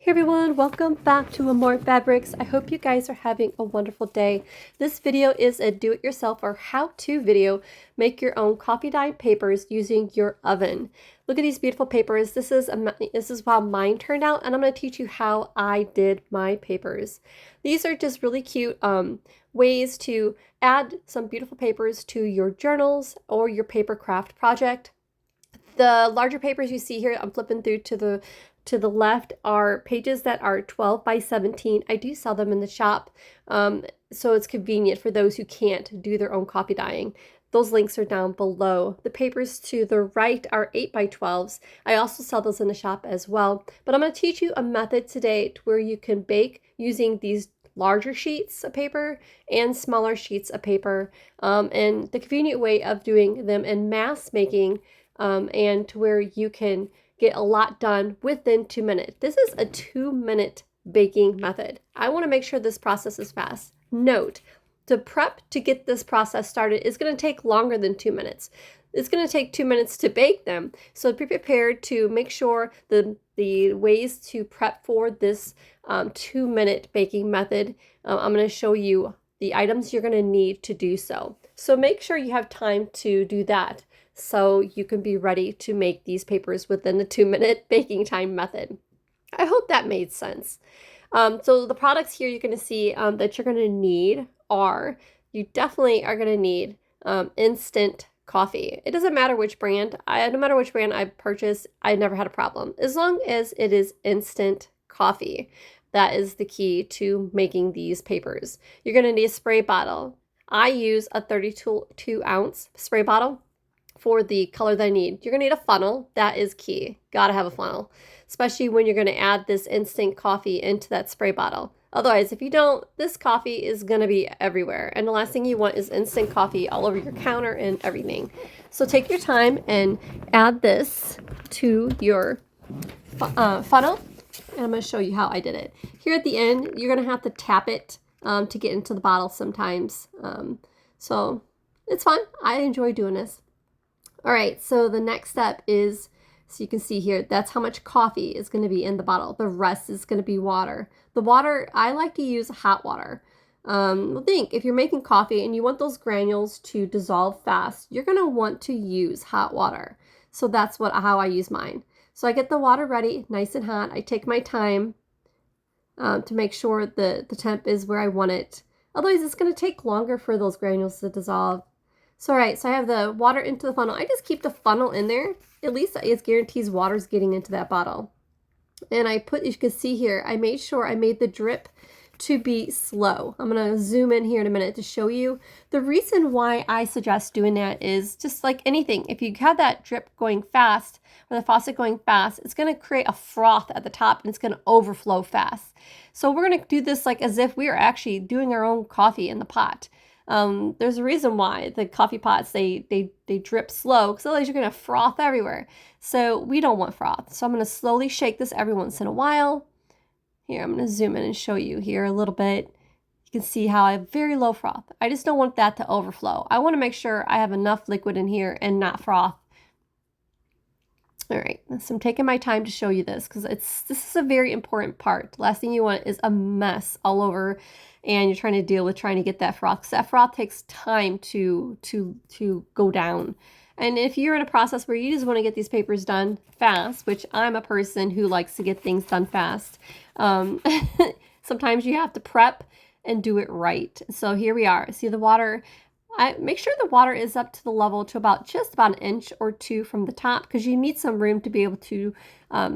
Hey everyone, welcome back to AmourFabriQues. I hope you guys are having a wonderful day. This video is a do-it-yourself or how-to video. Make your own coffee dye papers using your oven. Look at these beautiful papers. This is how mine turned out, and I'm going to teach you how I did my papers. These are just really cute ways to add some beautiful papers to your journals or your paper craft project. The larger papers you see here, I'm flipping through to the left, are pages that are 12 by 17. I do sell them in the shop, so it's convenient for those who can't do their own copy dyeing. Those links are down below. The papers to the right are 8 by 12s. I also sell those in the shop as well. But I'm going to teach you a method today to where you can bake using these larger sheets of paper and smaller sheets of paper, and the convenient way of doing them in mass making, and to where you can get a lot done within 2 minutes. This is a 2-minute baking method. I want to make sure this process is fast. Note, to prep to get this process started is going to take longer than 2 minutes. It's going to take 2 minutes to bake them. So be prepared to make sure the ways to prep for this 2-minute baking method. I'm going to show you the items you're going to need to do so. So make sure you have time to do that, so you can be ready to make these papers within the 2-minute baking time method. I hope that made sense. So the products here you're going to see that you're going to need are, you definitely are going to need instant coffee. It doesn't matter which brand. No matter which brand I purchase, I never had a problem. As long as it is instant coffee. That is the key to making these papers. You're going to need a spray bottle. I use a 32-ounce spray bottle for the color that I need. You're going to need a funnel. That is key. Got to have a funnel, especially when you're going to add this instant coffee into that spray bottle. Otherwise, if you don't, this coffee is going to be everywhere. And the last thing you want is instant coffee all over your counter and everything. So take your time and add this to your funnel. And I'm going to show you how I did it. Here at the end, you're going to have to tap it to get into the bottle sometimes. So it's fun. I enjoy doing this. All right, so the next step is, so you can see here, that's how much coffee is going to be in the bottle. The rest is going to be water. The water, I like to use hot water. Think, if you're making coffee and you want those granules to dissolve fast, you're going to want to use hot water. So that's how I use mine. So I get the water ready, nice and hot. I take my time to make sure the temp is where I want it. Otherwise, it's going to take longer for those granules to dissolve. So, all right, so I have the water into the funnel. I just keep the funnel in there. At least it guarantees water's getting into that bottle. And I put, you can see here, I made sure I made the drip to be slow. I'm going to zoom in here in a minute to show you. The reason why I suggest doing that is just like anything. If you have that drip going fast, or the faucet going fast, it's going to create a froth at the top and it's going to overflow fast. So we're going to do this like as if we are actually doing our own coffee in the pot. There's a reason why the coffee pots, they drip slow, because otherwise you're going to froth everywhere. So we don't want froth. So I'm going to slowly shake this every once in a while. Here, I'm going to zoom in and show you here a little bit. You can see how I have very low froth. I just don't want that to overflow. I want to make sure I have enough liquid in here and not froth. All right, so I'm taking my time to show you this because this is a very important part. The last thing you want is a mess all over, and you're trying to deal with trying to get that froth, because that froth takes time to go down. And if you're in a process where you just want to get these papers done fast, which I'm a person who likes to get things done fast, sometimes you have to prep and do it right. So here we are. See the water? Make sure the water is up to the level to just about an inch or two from the top, because you need some room to be able to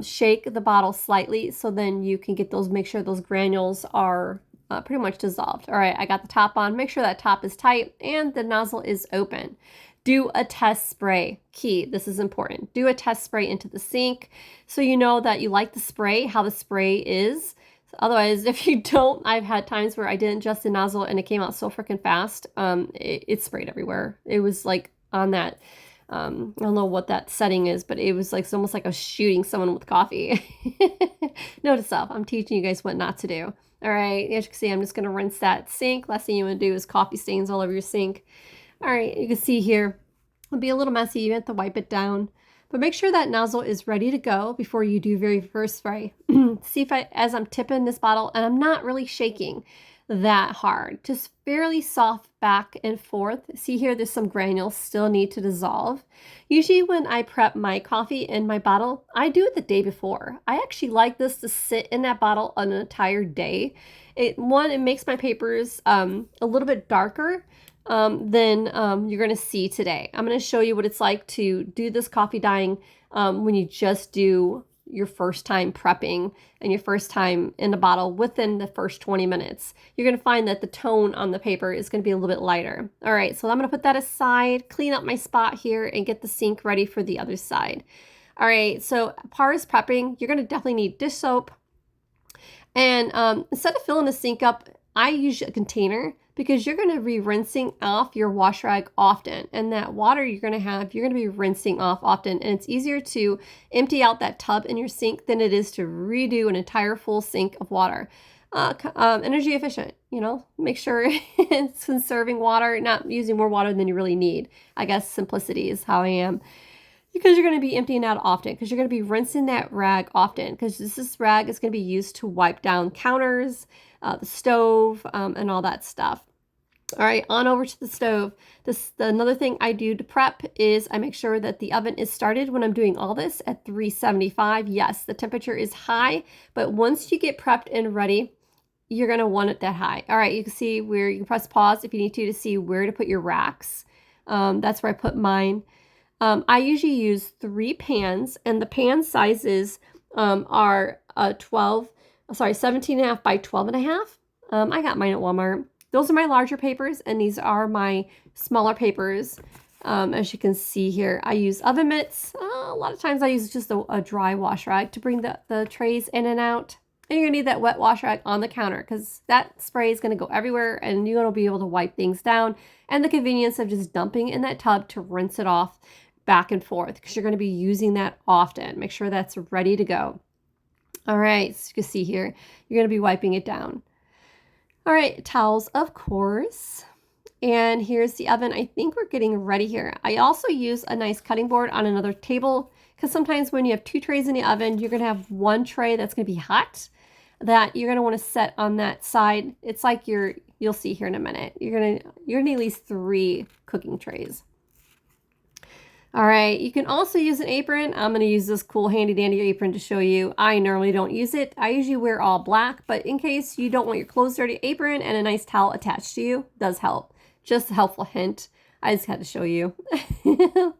shake the bottle slightly, so then you can get make sure those granules are pretty much dissolved. All right, I got the top on. Make sure that top is tight and the nozzle is open. Do a test spray. Key, this is important. Do a test spray into the sink so you know that you like the spray, how the spray is. Otherwise, if you don't, I've had times where I didn't adjust the nozzle and it came out so freaking fast. It sprayed everywhere. It was like on that, I don't know what that setting is, but it was like, it's almost like I was shooting someone with coffee. Note to self, I'm teaching you guys what not to do. All right, as you can see, I'm just going to rinse that sink. Last thing you want to do is coffee stains all over your sink. All right, you can see here, it'll be a little messy. You have to wipe it down. But make sure that nozzle is ready to go before you do very first spray. See if as I'm tipping this bottle, and I'm not really shaking that hard, just fairly soft back and forth. See here, there's some granules still need to dissolve. Usually when I prep my coffee in my bottle, I do it the day before. I actually like this to sit in that bottle an entire day. It makes my papers a little bit darker than you're going to see today. I'm going to show you what it's like to do this coffee dyeing when you just do your first time prepping and your first time in the bottle within the first 20 minutes. You're going to find that the tone on the paper is going to be a little bit lighter. All right, so I'm going to put that aside, clean up my spot here, and get the sink ready for the other side. All right, so as far as prepping, you're going to definitely need dish soap. And instead of filling the sink up, I use a container because you're going to be rinsing off your wash rag often. And that water you're going to be rinsing off often. And it's easier to empty out that tub in your sink than it is to redo an entire full sink of water. Energy efficient, make sure it's conserving water, not using more water than you really need. I guess simplicity is how I am. Because you're going to be emptying out often, because you're going to be rinsing that rag often, because this rag is going to be used to wipe down counters, the stove, and all that stuff. All right, on over to the stove. Another thing I do to prep is I make sure that the oven is started when I'm doing all this at 375. Yes, the temperature is high, but once you get prepped and ready, you're going to want it that high. All right, you can see where you can press pause if you need to see where to put your racks. That's where I put mine. I usually use 3 pans, and the pan sizes are 17.5 by 12.5. I got mine at Walmart. Those are my larger papers, and these are my smaller papers. As you can see here, I use oven mitts. A lot of times I use just a dry wash rag to bring the trays in and out. And you're going to need that wet wash rag on the counter because that spray is going to go everywhere, and you're going to be able to wipe things down. And the convenience of just dumping in that tub to rinse it off back and forth because you're going to be using that often. Make sure that's ready to go. All right, so you can see here, you're going to be wiping it down. All right, towels, of course. And here's the oven. I think we're getting ready here. I also use a nice cutting board on another table because sometimes when you have 2 trays in the oven, you're going to have one tray that's going to be hot that you're going to want to set on that side. It's like you'll see here in a minute. You're going to need at least 3 cooking trays. All right, you can also use an apron. I'm going to use this cool handy dandy apron to show you. I normally don't use it. I usually wear all black, but in case you don't want your clothes dirty, apron and a nice towel attached to you does help. Just a helpful hint. I just had to show you.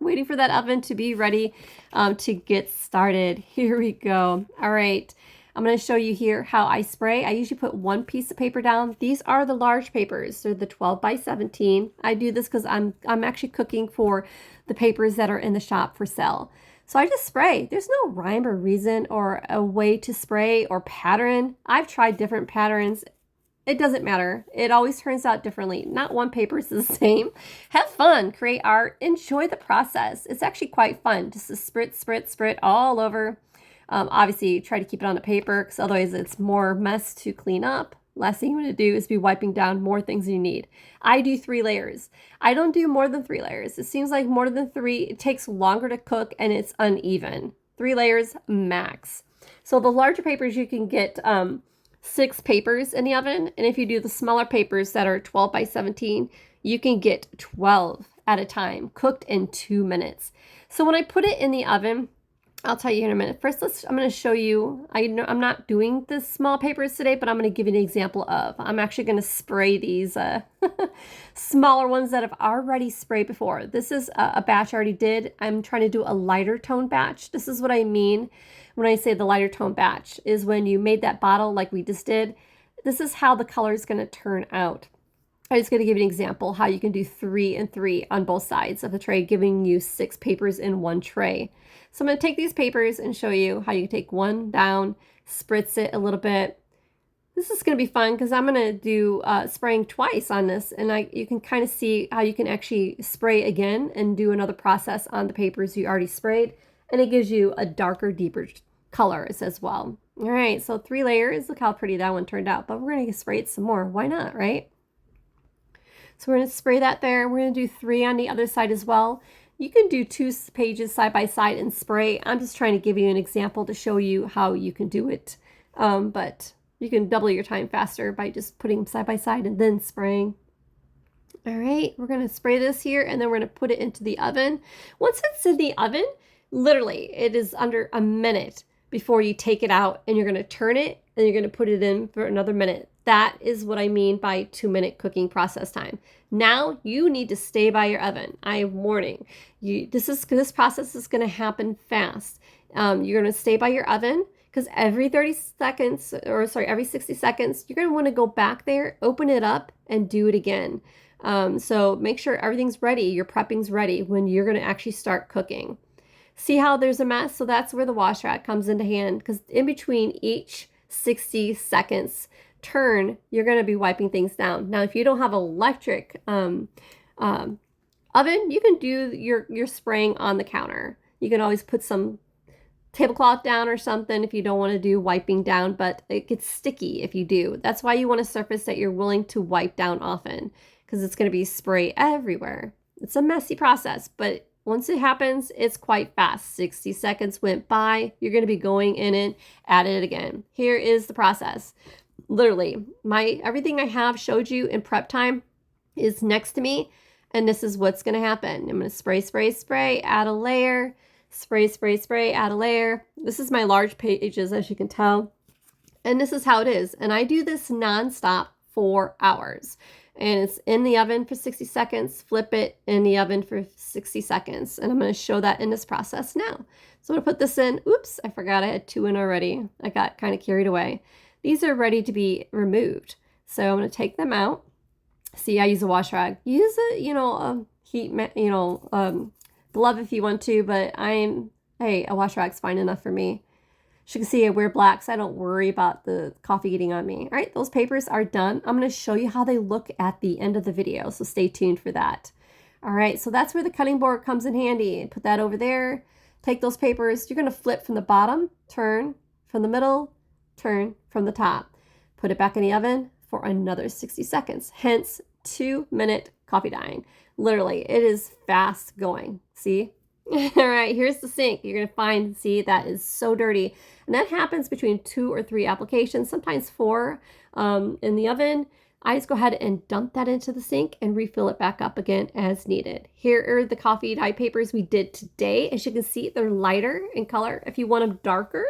Waiting for that oven to be ready to get started. Here we go. All right. I'm going to show you here how I spray. I usually put 1 piece of paper down. These are the large papers. They're the 12 by 17. I do this because I'm actually cooking for the papers that are in the shop for sale. So I just spray. There's no rhyme or reason or a way to spray or pattern. I've tried different patterns. It doesn't matter. It always turns out differently. Not one paper is the same. Have fun, create art, enjoy the process. It's actually quite fun just to sprit all over. Obviously, try to keep it on the paper because otherwise it's more mess to clean up. Last thing you want to do is be wiping down more things than you need. I do 3 layers. I don't do more than 3 layers. It seems like more than 3, it takes longer to cook and it's uneven. 3 layers max. So the larger papers, you can get 6 papers in the oven. And if you do the smaller papers that are 12 by 17, you can get 12 at a time cooked in 2 minutes. So when I put it in the oven, I'll tell you in a minute. First, I'm going to show you, I'm not doing the small papers today, but I'm going to give you an example of. I'm actually going to spray these smaller ones that I've already sprayed before. This is a batch I already did. I'm trying to do a lighter tone batch. This is what I mean when I say the lighter tone batch, is when you made that bottle like we just did. This is how the color is going to turn out. I'm just going to give you an example how you can do 3 and 3 on both sides of the tray, giving you 6 papers in one tray. So I'm going to take these papers and show you how you can take one down, spritz it a little bit. This is going to be fun because I'm going to do spraying twice on this, and you can kind of see how you can actually spray again and do another process on the papers you already sprayed, and it gives you a darker, deeper colors as well. All right, so 3 layers. Look how pretty that one turned out, but we're going to spray it some more. Why not, right? So we're going to spray that there. We're going to do 3 on the other side as well. You can do 2 pages side by side and spray. I'm just trying to give you an example to show you how you can do it. But you can double your time faster by just putting them side by side and then spraying. All right, we're going to spray this here and then we're going to put it into the oven. Once it's in the oven, literally it is under a minute before you take it out, and you're going to turn it and you're going to put it in for another minute. That is what I mean by 2-minute cooking process time. Now you need to stay by your oven. I am warning you, this process is going to happen fast. You're going to stay by your oven, because every 30 seconds, or sorry, every 60 seconds, you're going to want to go back there, open it up, and do it again. So make sure everything's ready, your prepping's ready when you're going to actually start cooking. See how there's a mess? So that's where the wash rag comes into hand, because in between each 60 seconds turn, you're going to be wiping things down. Now, if you don't have an electric oven, you can do your spraying on the counter. You can always put some tablecloth down or something if you don't want to do wiping down, but it gets sticky if you do. That's why you want a surface that you're willing to wipe down often, because it's going to be spray everywhere. It's a messy process, but once it happens, it's quite fast. 60 seconds went by, you're going to be going in it, at it again. Here is the process. Literally, everything I have showed you in prep time is next to me, and this is what's going to happen. I'm going to spray, spray, spray, add a layer, spray, spray, spray, add a layer. This is my large pages, as you can tell, and this is how it is. And I do this nonstop for hours. And it's in the oven for 60 seconds, flip it in the oven for 60 seconds. And I'm going to show that in this process now. So I'm going to put this in. Oops, I forgot I had 2 in already. I got kind of carried away. These are ready to be removed. So I'm going to take them out. See, I use a wash rag. Use a, heat, glove if you want to, but hey, a wash rag's fine enough for me. As you can see, I wear black, so I don't worry about the coffee getting on me. All right, those papers are done. I'm going to show you how they look at the end of the video, so stay tuned for that. All right, so that's where the cutting board comes in handy. Put that over there. Take those papers. You're going to flip from the bottom, turn from the middle, turn from the top. Put it back in the oven for another 60 seconds, hence 2-minute coffee dyeing. Literally, it is fast going. See? All right, here's the sink. You're going to see that is so dirty. And that happens between 2 or 3 applications, sometimes 4 in the oven. I just go ahead and dump that into the sink and refill it back up again as needed. Here are the coffee dye papers we did today. As you can see, they're lighter in color. If you want them darker,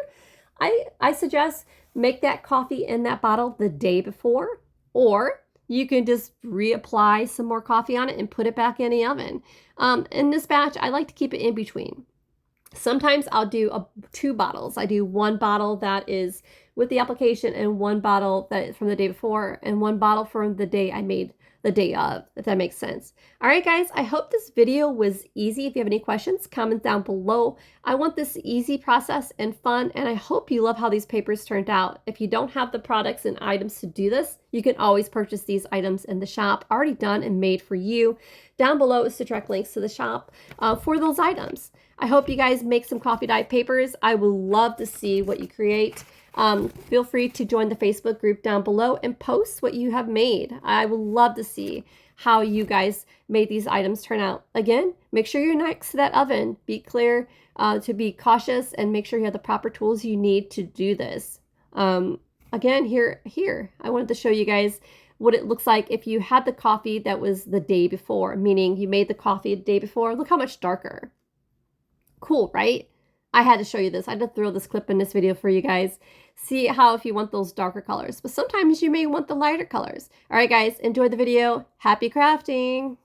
I suggest make that coffee in that bottle the day before, or you can just reapply some more coffee on it and put it back in the oven. In this batch, I like to keep it in between. Sometimes I'll do 2 bottles. I do 1 bottle that is with the application and 1 bottle that is from the day before and 1 bottle from the day I made the day of, if that makes sense. All right, guys, I hope this video was easy. If you have any questions, comment down below. I want this easy process and fun, and I hope you love how these papers turned out. If you don't have the products and items to do this, you can always purchase these items in the shop, already done and made for you. Down below is the direct links to the shop for those items. I hope you guys make some coffee dye papers. I would love to see what you create. Feel free to join the Facebook group down below and post what you have made. I would love to see how you guys made these items turn out. Again, make sure you're next to that oven. Be clear to be cautious and make sure you have the proper tools you need to do this. Again, here, I wanted to show you guys what it looks like if you had the coffee that was the day before, meaning you made the coffee the day before. Look how much darker. Cool, right? I had to show you this. I had to throw this clip in this video for you guys. See how if you want those darker colors. But sometimes you may want the lighter colors. All right, guys, enjoy the video. Happy crafting.